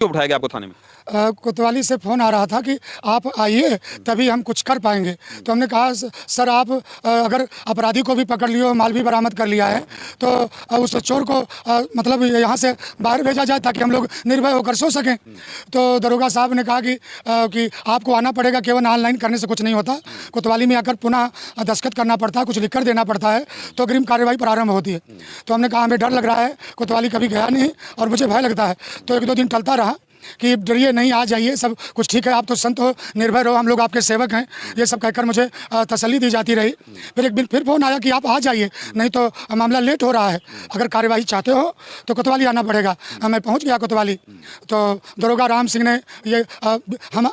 क्यों उठाया गया आपको थाने में? कोतवाली से फ़ोन आ रहा था कि आप आइए तभी हम कुछ कर पाएंगे। तो हमने कहा सर आप अगर अपराधी को भी पकड़ लियो, माल भी बरामद कर लिया है तो उस चोर को मतलब यहाँ से बाहर भेजा जाए ताकि हम लोग निर्भय होकर सो सकें। तो दरोगा साहब ने कहा कि आपको आना पड़ेगा, केवल ऑनलाइन करने से कुछ नहीं होता, कोतवाली में आकर पुनः दस्तखत करना पड़ता है, कुछ लिख कर देना पड़ता है तो अग्रिम कार्रवाई प्रारंभ होती है। तो हमने कहा हमें डर लग रहा है, कोतवाली कभी गया नहीं और मुझे भय लगता है। तो 1-2 दिन टलता रहा कि डरिए नहीं, आ जाइए, सब कुछ ठीक है, आप तो संत हो, निर्भय रहो, हम लोग आपके सेवक हैं, ये सब कहकर मुझे तसल्ली दी जाती रही। फिर एक दिन फिर फ़ोन आया कि आप आ जाइए, नहीं तो मामला लेट हो रहा है, अगर कार्यवाही चाहते हो तो कोतवाली आना पड़ेगा। मैं पहुंच गया कोतवाली। तो दरोगा राम सिंह ने ये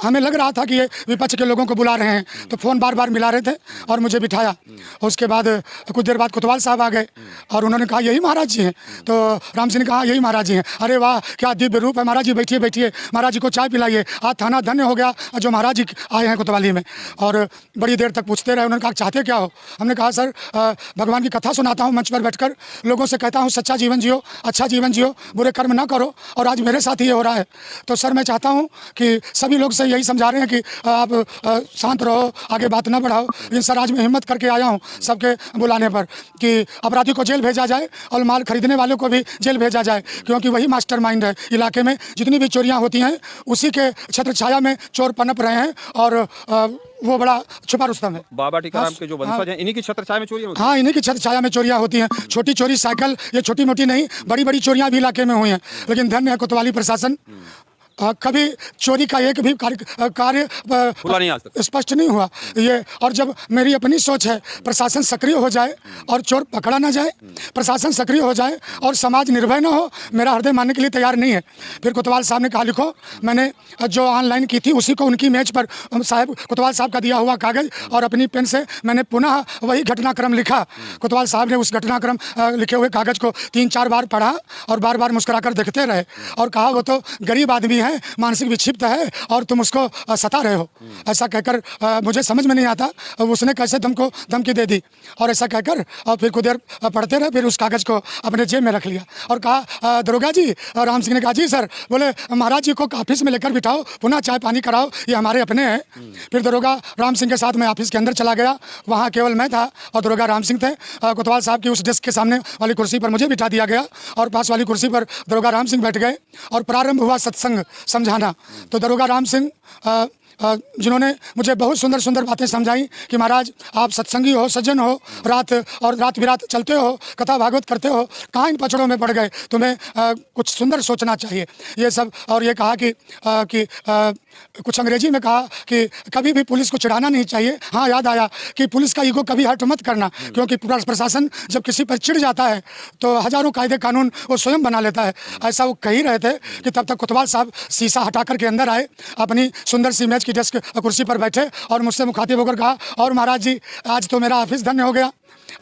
हमें लग रहा था कि ये विपक्ष के लोगों को बुला रहे हैं, तो फ़ोन बार बार मिला रहे थे और मुझे बिठाया। उसके बाद कुछ देर बाद कोतवाल साहब आ गए और उन्होंने कहा यही महाराज जी हैं। तो राम सिंह ने कहा यही महाराज जी हैं। अरे वाह, क्या दिव्य रूप है महाराज जी, बैठिए बैठिए, महाराज जी को चाय पिलाइए, आज थाना धन्य हो गया जो महाराज जी आए हैं कोतवाली में। और बड़ी देर तक पूछते रहे। उन्होंने कहा चाहते क्या हो? हमने कहा सर भगवान की कथा सुनाता हूँ मंच पर बैठकर, लोगों से कहता हूँ सच्चा जीवन जियो, अच्छा जीवन जियो, बुरे कर्म ना करो, और आज मेरे साथ ही ये हो रहा है। तो सर मैं चाहता हूँ कि सभी लोग से यही समझा रहे हैं कि आप शांत रहो, आगे बात ना बढ़ाओ, लेकिन सर आज मैं हिम्मत करके आया हूँ सबके बुलाने पर कि अपराधी को जेल भेजा जाए और माल खरीदने वालों को भी जेल भेजा जाए, क्योंकि वही मास्टरमाइंड है। इलाके में जितनी भी चोरियां होती हैं उसी के छत्र छाया में चोर पनप रहे हैं और वो बड़ा छुपा रुस्तम है। बाबा टीकाराम के जो वंशज हैं, इन्हीं की छत्र छाया में चोरियां होती हैं? हाँ, इन्हीं की छत्र छाया में चोरियां होती हैं। छोटी चोरी साइकिल, ये छोटी मोटी नहीं, बड़ी बड़ी चोरियां भी इलाके में हुई हैं। लेकिन धन्य है कोतवाली प्रशासन, कभी चोरी का एक भी कार्य स्पष्ट नहीं हुआ ये। और जब मेरी अपनी सोच है प्रशासन सक्रिय हो जाए और चोर पकड़ा ना जाए, प्रशासन सक्रिय हो जाए और समाज निर्भय ना हो, मेरा हृदय मानने के लिए तैयार नहीं है। फिर कोतवाल साहब ने कहा लिखो, मैंने जो ऑनलाइन की थी उसी को उनकी मेज पर साहब कोतवाल साहब का दिया हुआ कागज़ और अपनी पेन से मैंने पुनः वही घटनाक्रम लिखा। कोतवाल साहब ने उस घटनाक्रम लिखे हुए कागज़ को 3-4 बार पढ़ा और बार बार मुस्कुराकर देखते रहे और कहा वो तो गरीब आदमी है, मानसिक विक्षिप्त है और तुम उसको सता रहे हो। ऐसा कहकर मुझे समझ में नहीं आता उसने कैसे धमकी दे दी। और ऐसा कहकर और फिर कुछ देर पढ़ते रहे, फिर उस कागज़ को अपने जेब में रख लिया और कहा दरोगा जी, राम सिंह ने कहा जी सर। बोले महाराज जी को ऑफिस में लेकर बिठाओ, पुनः चाय पानी कराओ, ये हमारे अपने हैं। फिर दरोगा राम सिंह के साथ मैं ऑफिस के अंदर चला गया। वहाँ केवल मैं था और दरोगा राम सिंह थे। कोतवाल साहब की उस डेस्क के सामने वाली कुर्सी पर मुझे बिठा दिया गया और पास वाली कुर्सी पर दरोगा राम सिंह बैठ गए और प्रारंभ हुआ सत्संग समझाना। तो दरोगा राम सिंह जिन्होंने मुझे बहुत सुंदर सुंदर बातें समझाई कि महाराज आप सत्संगी हो, सज्जन हो, रात बिरात चलते हो, कथा भागवत करते हो, कहाँ इन पचड़ों में पड़ गए, तुम्हें कुछ सुंदर सोचना चाहिए, ये सब। और ये कहा कि कुछ अंग्रेजी में कहा कि कभी भी पुलिस को चिढ़ाना नहीं चाहिए। हाँ, याद आया कि पुलिस का ईगो कभी हर्ट मत करना, क्योंकि पूरा प्रशासन जब किसी पर चिढ़ जाता है तो हजारों कायदे कानून वो स्वयं बना लेता है। ऐसा वो कह ही रहे थे कि तब तक कोतवाल साहब शीशा हटा कर के अंदर आए, अपनी सुंदर सी मेज की डेस्क कुर्सी पर बैठे और मुझसे मुखातिब होकर कहा, और महाराज जी आज तो मेरा ऑफिस धन्य हो गया,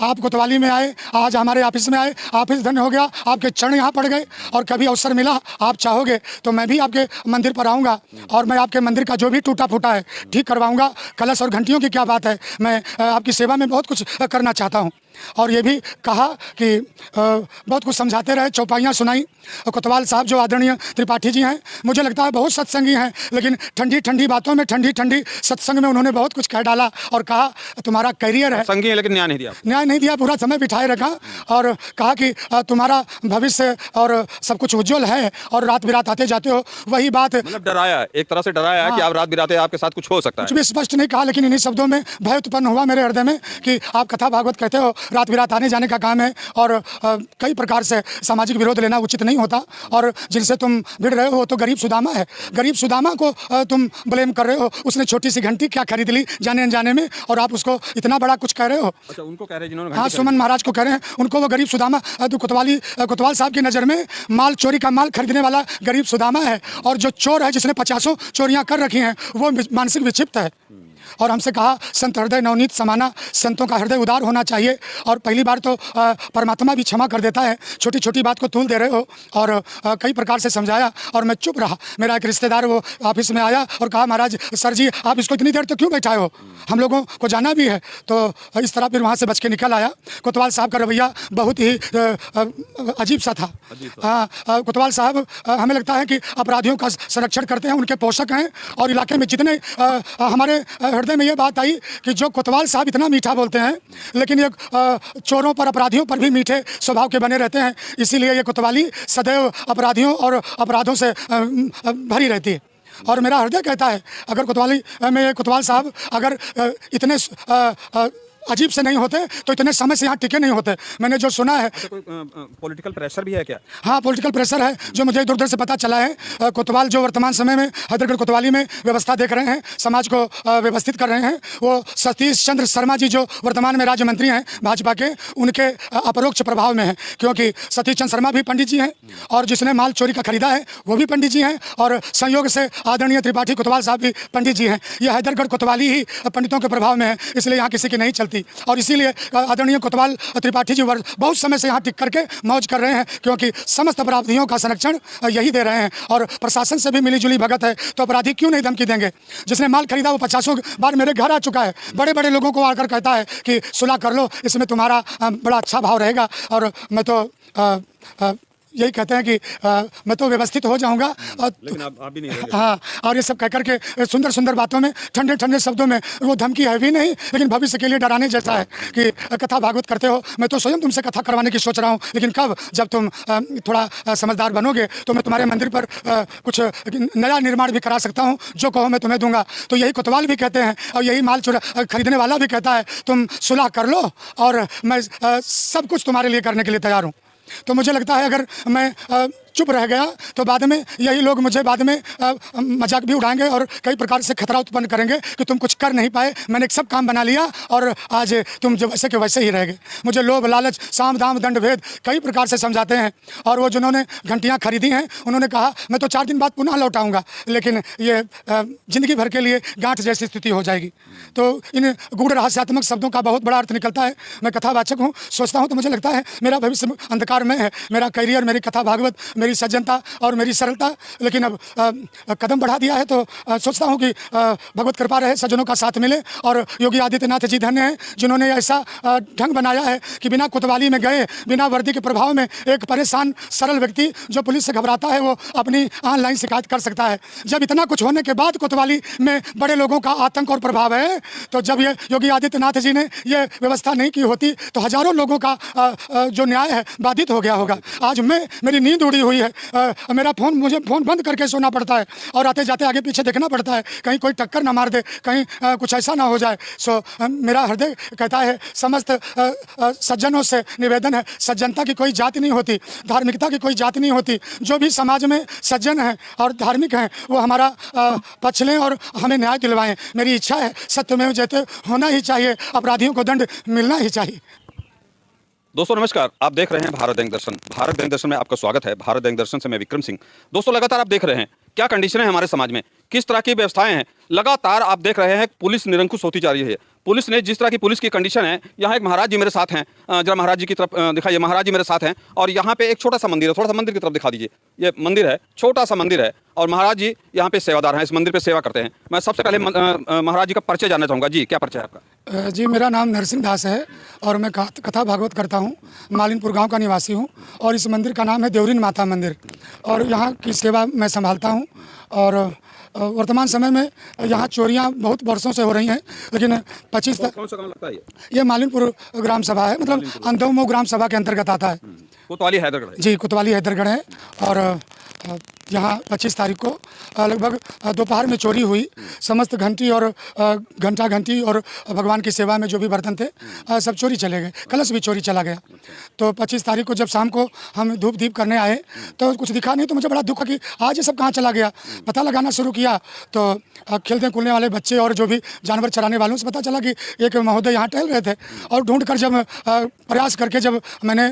आप कोतवाली में आए, आज हमारे ऑफिस में आए, ऑफिस धन्य हो गया, आपके चरण यहाँ पड़ गए, और कभी अवसर मिला आप चाहोगे तो मैं भी आपके मंदिर पर आऊँगा और मैं आपके मंदिर का जो भी टूटा फूटा है ठीक करवाऊँगा। कलश और घंटियों की क्या बात है, मैं आपकी सेवा में बहुत कुछ करना चाहता हूँ। और ये भी कहा कि बहुत कुछ समझाते रहे, चौपाइयाँ सुनाई। कोतवाल साहब जो आदरणीय त्रिपाठी जी हैं, मुझे लगता है बहुत सत्संगी हैं, लेकिन ठंडी ठंडी बातों में, ठंडी ठंडी सत्संग में उन्होंने बहुत कुछ कह डाला और कहा तुम्हारा करियर है। संगी है लेकिन न्याय नहीं दिया। न्याय नहीं दिया, पूरा समय बिठाए रखा और कहा कि तुम्हारा भविष्य और सब कुछ उज्जवल है और रात बिरात आते जाते हो, वही बात। मतलब डराया, एक तरह से डराया कि आप रात बिराते आपके साथ कुछ हो सकता है। कुछ भी स्पष्ट नहीं कहा, लेकिन इन्हीं शब्दों में भय उत्पन्न हुआ मेरे हृदय में कि आप कथा भागवत कहते हो, रात बिरात आने जाने का काम है और कई प्रकार से सामाजिक विरोध लेना उचित नहीं होता, और जिनसे तुम भिड़ रहे हो तो गरीब सुदामा है, गरीब सुदामा को तुम ब्लेम कर रहे हो। उसने छोटी सी घंटी क्या खरीद ली जाने अनजाने में और आप उसको इतना बड़ा कुछ कह रहे हो। अच्छा, उनको कह रहे हैं जिन्होंने, हाँ, सुमन महाराज को कह रहे हैं, उनको वो गरीब सुदामा, कोतवाल साहब की नज़र में माल चोरी का माल खरीदने वाला गरीब सुदामा है, और जो चोर है जिसने 50 चोरियाँ कर रखी हैं वो मानसिक विक्षिप्त है। और हमसे कहा संत हृदय नवनीत समाना, संतों का हृदय उदार होना चाहिए। और पहली बार तो परमात्मा भी क्षमा कर देता है, छोटी छोटी बात को तूल दे रहे हो। और कई प्रकार से समझाया और मैं चुप रहा। मेरा एक रिश्तेदार वो ऑफिस में आया और कहा महाराज सर जी आप इसको इतनी देर तो क्यों बैठाए हो, हम लोगों को जाना भी है। तो इस तरह फिर वहाँ से बच के निकल आया। कोतवाल साहब का रवैया बहुत ही अजीब सा था। हाँ, कोतवाल साहब हमें लगता है कि अपराधियों का संरक्षण करते हैं, उनके पोषक हैं। और इलाके में जितने हमारे हृदय में ये बात आई कि जो कोतवाल साहब इतना मीठा बोलते हैं, लेकिन ये चोरों पर अपराधियों पर भी मीठे स्वभाव के बने रहते हैं। इसीलिए ये कोतवाली सदैव अपराधियों और अपराधों से भरी रहती है। और मेरा हृदय कहता है अगर कोतवाली में ये कोतवाल साहब अगर इतने अजीब से नहीं होते तो इतने समय से यहाँ टिके नहीं होते। मैंने जो सुना है कोई पॉलिटिकल प्रेशर भी है क्या? हाँ, पॉलिटिकल प्रेशर है जो मुझे इधर उधर से पता चला है। कोतवाल जो वर्तमान समय में हैदरगढ़ कोतवाली में व्यवस्था देख रहे हैं, समाज को व्यवस्थित कर रहे हैं, वो सतीश चंद्र शर्मा जी जो वर्तमान में राज्य मंत्री हैं भाजपा के, उनके अपरोक्ष प्रभाव में है। क्योंकि सतीश चंद्र शर्मा भी पंडित जी हैं और जिसने माल चोरी का खरीदा है वो भी पंडित जी हैं, और संयोग से आदरणीय त्रिपाठी कोतवाल साहब भी पंडित जी हैं। यह हैदरगढ़ कोतवाली ही पंडितों के प्रभाव में है, इसलिए यहाँ किसी की नहीं चलती। और इसीलिए आदरणीय कोतवाल त्रिपाठी जी बहुत समय से यहाँ टिक करके मौज कर रहे हैं, क्योंकि समस्त अपराधियों का संरक्षण यही दे रहे हैं। और प्रशासन से भी मिलीजुली भगत है, तो अपराधी क्यों नहीं धमकी देंगे। जिसने माल खरीदा वो 50 बार मेरे घर आ चुका है, बड़े बड़े लोगों को आकर कहता है कि सुलह कर लो, इसमें तुम्हारा बड़ा अच्छा भाव रहेगा। और मैं तो यही कहते हैं कि मैं तो व्यवस्थित हो जाऊंगा। लेकिन आप भी नहीं रहेंगे। हाँ, और ये सब कह करके सुंदर सुंदर बातों में, ठंडे ठंडे शब्दों में, वो धमकी है भी नहीं लेकिन भविष्य के लिए डराने जैसा है कि कथा भागवत करते हो। मैं तो स्वयं तुमसे कथा करवाने की सोच रहा हूँ, लेकिन कब, जब तुम थोड़ा समझदार बनोगे तो मैं तुम्हारे मंदिर पर कुछ नया निर्माण भी करा सकता हूँ, जो कहो मैं तुम्हें दूंगा। तो यही कोतवाल भी कहते हैं और यही माल खरीदने वाला भी कहता है तुम सुलह कर लो और मैं सब कुछ तुम्हारे लिए करने के लिए तैयार हूँ। तो मुझे लगता है अगर मैं चुप रह गया तो बाद में यही लोग मुझे बाद में मजाक भी उड़ाएंगे और कई प्रकार से खतरा उत्पन्न करेंगे कि तुम कुछ कर नहीं पाए, मैंने सब काम बना लिया और आज तुम जो वैसे के वैसे ही रह गए। मुझे लोभ लालच साम दाम दंड भेद कई प्रकार से समझाते हैं। और वो जिन्होंने घंटियाँ खरीदी हैं उन्होंने कहा मैं तो 4 दिन बाद पुनः लौटाऊँगा, लेकिन ये ज़िंदगी भर के लिए गांठ जैसी स्थिति हो जाएगी। तो इन गूढ़ रहस्यात्मक शब्दों का बहुत बड़ा अर्थ निकलता है। मैं कथावाचक हूँ, सोचता हूँ तो मुझे लगता है मेरा भविष्य अंधकार में है। मेरा करियर, मेरी कथा भागवत, मेरी सज्जनता और मेरी सरलता, लेकिन अब कदम बढ़ा दिया है तो सोचता हूँ कि भगवत कृपा रहे, सज्जनों का साथ मिले। और योगी आदित्यनाथ जी धन्य हैं जिन्होंने ऐसा ढंग बनाया है कि बिना कोतवाली में गए, बिना वर्दी के प्रभाव में एक परेशान सरल व्यक्ति जो पुलिस से घबराता है वो अपनी ऑनलाइन शिकायत कर सकता है। जब इतना कुछ होने के बाद कोतवाली में बड़े लोगों का आतंक और प्रभाव है, तो जब ये योगी आदित्यनाथ जी ने ये व्यवस्था नहीं की होती तो हजारों लोगों का जो न्याय है बाधित हो गया होगा। आज मेरी नींद उड़ी हुई है, मेरा मुझे फ़ोन बंद करके सोना पड़ता है और आते जाते आगे पीछे देखना पड़ता है, कहीं कोई टक्कर ना मार दे, कहीं कुछ ऐसा ना हो जाए। सो मेरा हृदय कहता है समस्त सज्जनों से निवेदन है, सज्जनता की कोई जाति नहीं होती, धार्मिकता की कोई जाति नहीं होती। जो भी समाज में सज्जन हैं और धार्मिक हैं वो हमारा पक्ष लें और हमें न्याय दिलवाएं। मेरी इच्छा है सत्यमेव जयते होना ही चाहिए, अपराधियों को दंड मिलना ही चाहिए। दोस्तों नमस्कार, आप देख रहे हैं भारत दैनिक दर्शन। भारत दैनिक दर्शन में आपका स्वागत है। भारत दैनिक दर्शन से मैं विक्रम सिंह। दोस्तों लगातार आप देख रहे हैं क्या कंडीशन है हमारे समाज में, किस तरह की व्यवस्थाएं हैं। लगातार आप देख रहे हैं पुलिस निरंकुश होती जा रही है। पुलिस ने जिस तरह की पुलिस की कंडीशन है, यहाँ एक महाराज जी मेरे साथ हैं, जरा महाराज जी की तरफ दिखाइए। महाराज जी मेरे साथ हैं और यहाँ पे एक छोटा सा मंदिर है, थोड़ा सा मंदिर की तरफ दिखा दीजिए। ये मंदिर है, छोटा सा मंदिर है और महाराज जी यहाँ पे सेवादार हैं, इस मंदिर पे सेवा करते हैं। मैं सबसे पहले महाराज जी का परिचय जानना चाहूँगा। जी क्या परिचय है आपका? जी मेरा नाम नरसिंह दास है और मैं कथा भागवत करता हूँ। मालिनपुर गांव का निवासी हूँ और इस मंदिर का नाम है देवरीन माता मंदिर और यहाँ की सेवा मैं संभालता हूँ। और वर्तमान समय में यहाँ चोरियाँ बहुत वर्षों से हो रही हैं, लेकिन 25 कौन सा गाँव लगता है ये मालिनपुर ग्राम सभा है, मतलब अंधोमो ग्राम सभा के अंतर्गत आता है। कोतवाली हैदरगढ़ है। जी कोतवाली हैदरगढ़ है। और यहाँ 25 तारीख को लगभग दोपहर में चोरी हुई। समस्त घंटी और घंटी और भगवान की सेवा में जो भी बर्तन थे सब चोरी चले गए, कलश भी चोरी चला गया। तो 25 तारीख को जब शाम को हम धूप दीप करने आए तो कुछ दिखा नहीं, तो मुझे बड़ा दुख है कि आज ये सब कहाँ चला गया। पता लगाना शुरू किया तो खेलने कूदने वाले बच्चे और जो भी जानवर चराने वालों से पता चला कि एक महोदय यहाँ टहल रहे थे। और ढूंढ कर जब प्रयास करके जब मैंने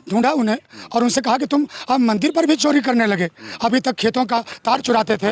ढूंढा उन्हें और उनसे कहा कि तुम अब मंदिर पर भी चोरी करने लगे, अभी तक खेतों का तार चुराते थे।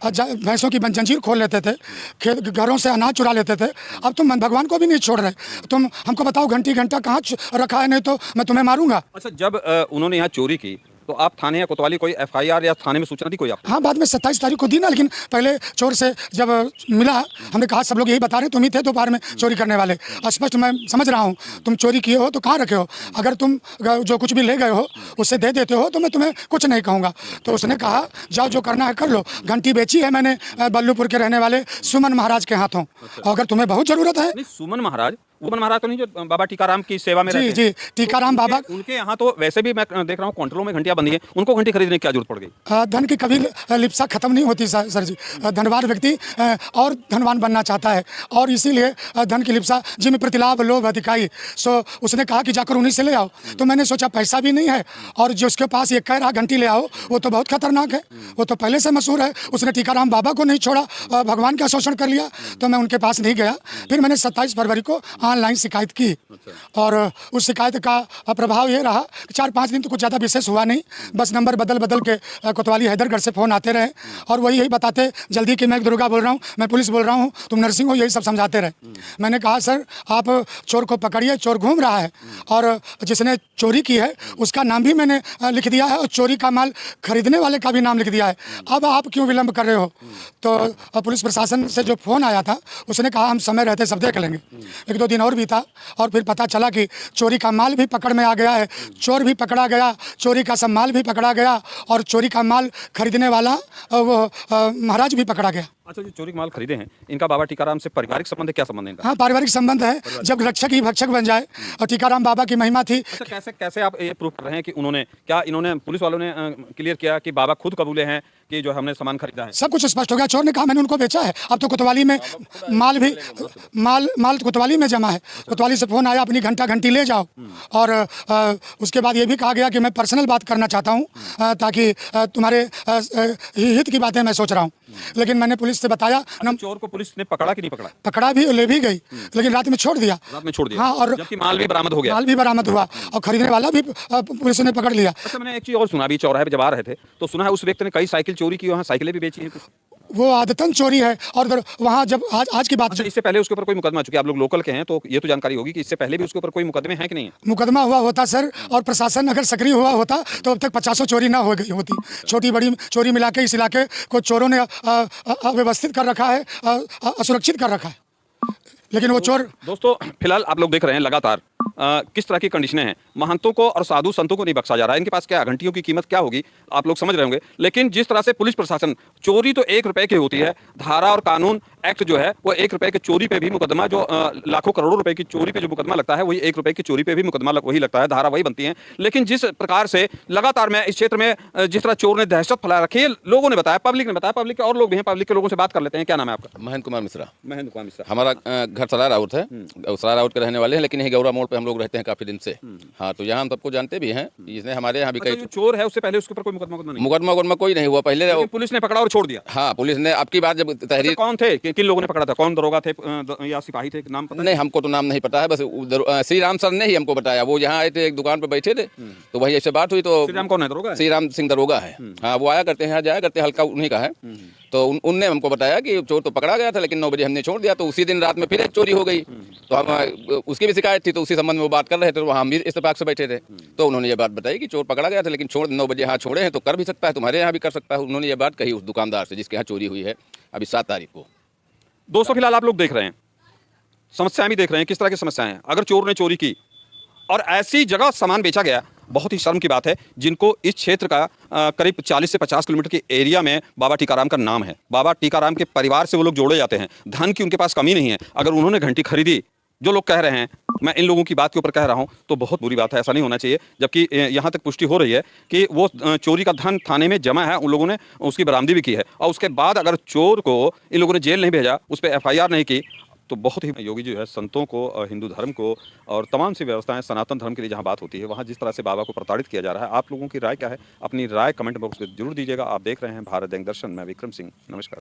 भैंसों की जंजीर खोल लेते थे, खेत घरों से अनाज चुरा लेते थे। अब तुम भगवान को भी नहीं छोड़ रहे। तुम हमको बताओ घंटी घंटा कहाँ रखा है, नहीं तो मैं तुम्हें मारूंगा। अच्छा, जब उन्होंने यहाँ चोरी की तो आप थाने या कोतवाली कोई एफआईआर या थाने में सूचना दी कोई आपको? हाँ, बाद में 27 तारीख को दी ना, लेकिन पहले चोर से जब मिला, हमने कहा सब लोग यही बता रहे तुम ही थे दोपहर में चोरी करने वाले। स्पष्ट मैं समझ रहा हूँ, तुम चोरी किए हो तो कहाँ रखे हो, अगर तुम जो कुछ भी ले गए हो उससे दे देते हो तो मैं तुम्हें कुछ नहीं कहूँगा। तो उसने कहा जाओ जो करना है कर लो। घंटी बेची है मैंने बल्लूपुर के रहने वाले सुमन महाराज के हाथों। अगर तुम्हें बहुत ज़रूरत है। नहीं, सुमन महाराज तो नहीं, जो बाबा टीकाराम की सेवा में रहते हैं? जी, टीकाराम बाबा। उनके यहाँ तो वैसे भी मैं देख रहा हूँ काउंटरों में घंटियां बंदी हैं, उनको घंटी खरीदने की क्या जरूरत पड़ गई? धन की कभी लिप्सा खत्म नहीं होती सर जी। धनवान व्यक्ति और धनवान बनना चाहता है, और इसीलिए धन की लिप्सा जिम प्रतिलाभ लोभ अधिकाई। सो उसने कहा कि जाकर उन्हीं से ले आओ। तो मैंने सोचा पैसा भी नहीं है, और जो उसके पास ये कह रहा घंटी ले आओ वो तो बहुत खतरनाक है, वो तो पहले से मशहूर है। उसने टीकाराम बाबा को नहीं छोड़ा, भगवान का शोषण कर लिया। तो मैं उनके पास नहीं गया। फिर मैंने 27 फरवरी को ऑनलाइन शिकायत की। और उस शिकायत का प्रभाव ये रहा कि 4-5 दिन तो कुछ ज़्यादा विशेष हुआ नहीं। बस नंबर बदल बदल के कोतवाली हैदरगढ़ से फ़ोन आते रहे, और वही यही बताते जल्दी कि मैं दुर्गा बोल रहा हूँ, मैं पुलिस बोल रहा हूँ, तुम नर्सिंग हो, यही सब समझाते रहे। मैंने कहा सर आप चोर को पकड़िए, चोर घूम रहा है, और जिसने चोरी की है उसका नाम भी मैंने लिख दिया है, और चोरी का माल खरीदने वाले का भी नाम लिख दिया है। अब आप क्यों विलम्ब कर रहे हो? तो पुलिस प्रशासन से जो फ़ोन आया था उसने कहा हम समय रहते सब देख लेंगे। 1-2 दिन और बीता, और फिर पता चला कि चोरी का माल भी पकड़ में आ गया है, चोर भी पकड़ा गया, चोरी का सब माल भी पकड़ा गया, और चोरी का माल खरीदने वाला वो महाराज भी पकड़ा गया। अच्छा, जो चोरी का माल खरीदे हैं इनका बाबा टीकाराम से पारिवारिक संबंध है? क्या संबंध है इनका? हाँ, पारिवारिक संबंध है। जब रक्षक ही भक्षक बन जाए, और टीकाराम बाबा की महिमा थी। अच्छा, कैसे कैसे आप ये प्रूफ कर रहे हैं कि इन्होंने पुलिस वालों ने क्लियर किया कि बाबा खुद कबूले हैं कि जो हमने सामान खरीदा है? सब कुछ स्पष्ट हो गया। चोर ने कहा मैंने उनको बेचा है। अब तो कोतवाली में माल कोतवाली में जमा है। कोतवाली से फ़ोन आया अपनी घंटी ले जाओ, और उसके बाद ये भी कहा गया कि मैं पर्सनल बात करना चाहता हूँ, ताकि तुम्हारे हित की बातें मैं सोच रहा हूँ। लेकिन मैंने पुलिस से बताया। चोर को पुलिस ने पकड़ा कि नहीं पकड़ा? पकड़ा भी, ले भी गई, लेकिन रात में छोड़ दिया। हाँ, और जबकि माल भी बरामद हो गया। माल भी बरामद हुआ, और खरीदने वाला भी पुलिस ने पकड़ लिया। अच्छा, मैंने एक चीज़ और सुना, अभी चौराहे पे जब आ रहे थे तो सुना है उस व्यक्ति ने कई साइकिल चोरी की, वहाँ साइकिलें भी बेची हैं कुछ। वो आदतन चोरी है। और वहाँ जब आज की बात। अच्छा, इससे पहले उसके ऊपर कोई मुकदमा, चूंकि आप लोग लोकल के हैं तो ये तो जानकारी होगी कि इससे पहले भी उसके ऊपर कोई मुकदमे हैं कि नहीं? मुकदमा हुआ होता सर, और प्रशासन अगर सक्रिय हुआ होता तो अब तक 50 चोरी ना हो गई होती। छोटी बड़ी चोरी मिला के इस इलाके को चोरों ने अव्यवस्थित कर रखा है, असुरक्षित कर रखा है। लेकिन वो चोर। दोस्तों, फिलहाल आप लोग देख रहे हैं लगातार किस तरह की कंडीशनें हैं। महंतों को और साधु संतों को नहीं बख्शा जा रहा है। इनके पास क्या घंटियों की कीमत क्या होगी आप लोग समझ रहे होंगे। लेकिन जिस तरह से पुलिस प्रशासन, चोरी तो 1 रुपए की होती है, धारा और कानून एक्ट जो है वो 1 रुपए के चोरी पे भी मुकदमा, जो लाखों करोड़ों रुपए की चोरी पे जो मुकदमा लगता है वही 1 रुपए की चोरी पे भी मुकदमा वही लगता है, धारा वही बनती है। लेकिन जिस प्रकार से लगातार मैं इस क्षेत्र में जिस तरह चोर ने दहशत फैला रखी है, लोगों ने बताया, पब्लिक ने बताया, पब्लिक के और लोग भी हैं, पब्लिक के लोगों से बात कर लेते हैं। क्या नाम है आपका? महेंद्र कुमार मिश्रा। महेंद्र कुमार मिश्रा। हमारा घर सराय राउत है, सराय राउत के रहने वाले हैं, लेकिन यही गौरा मोड़ पे हम लोग रहते हैं काफी दिन से। हाँ, तो यहाँ हम सबको जानते भी हैं। इसने हमारे यहाँ भी अच्छा, कई जो चोर है उससे पहले उसके ऊपर कोई मुकदमा मुकदमा कोई नहीं हुआ पहले। लेकिन पुलिस ने पकड़ा और छोड़ दिया। हाँ, पुलिस ने अब की बार जब तहरीर। कौन थे, किन लोगों ने पकड़ा था? कौन दरोगा थे या सिपाही थे? नाम पता नहीं, हमको तो नाम नहीं पता है। बस श्री राम सर ने ही हमको बताया। वो यहाँ आए थे, एक दुकान पर बैठे थे, तो वही ऐसे बात हुई। तो श्री राम कौन है? दरोगा? श्री राम सिंह दरोगा है। हाँ, वो आया करते हैं, यहाँ जाया करते हैं, हल्का उन्हीं का है। तो उनने हमको बताया कि चोर तो पकड़ा गया था, लेकिन 9 बजे हमने छोड़ दिया। तो उसी दिन रात में फिर एक चोरी हो गई। तो हम उसकी भी शिकायत थी, तो उसी संबंध में वो बात कर रहे थे। तो वहाँ हम भी इत्तेफाक से बैठे थे। तो उन्होंने ये बात बताई कि चोर पकड़ा गया था, लेकिन 9 बजे यहाँ छोड़े हैं तो कर भी सकता है, तुम्हारे यहाँ भी कर सकता है। उन्होंने ये बात कही उस दुकानदार से जिसके यहाँ चोरी हुई है अभी 7 तारीख को। दोस्तों, फिलहाल आप लोग देख रहे हैं, समस्याएं भी देख रहे हैं, किस तरह की समस्याएं हैं। अगर चोर ने चोरी की और ऐसी जगह सामान बेचा गया, बहुत ही शर्म की बात है। जिनको इस क्षेत्र का करीब 40 से 50 किलोमीटर के एरिया में बाबा टीकाराम का नाम है, बाबा टीकाराम के परिवार से वो लोग जोड़े जाते हैं, धन की उनके पास कमी नहीं है। अगर उन्होंने घंटी खरीदी, जो लोग कह रहे हैं, मैं इन लोगों की बात के ऊपर कह रहा हूं, तो बहुत बुरी बात है, ऐसा नहीं होना चाहिए। जबकि यहां तक पुष्टि हो रही है कि वो चोरी का धन थाने में जमा है, उन लोगों ने उसकी बरामदी भी की है, और उसके बाद अगर चोर को इन लोगों ने जेल नहीं भेजा, उस पर FIR नहीं की, तो बहुत ही योगी जो है संतों को, हिंदू धर्म को और तमाम सी व्यवस्थाएं, सनातन धर्म के लिए जहां बात होती है, वहां जिस तरह से बाबा को प्रताड़ित किया जा रहा है। आप लोगों की राय क्या है? अपनी राय कमेंट बॉक्स में जरूर दीजिएगा। आप देख रहे हैं भारत दैनिक दर्शन, मैं विक्रम सिंह, नमस्कार।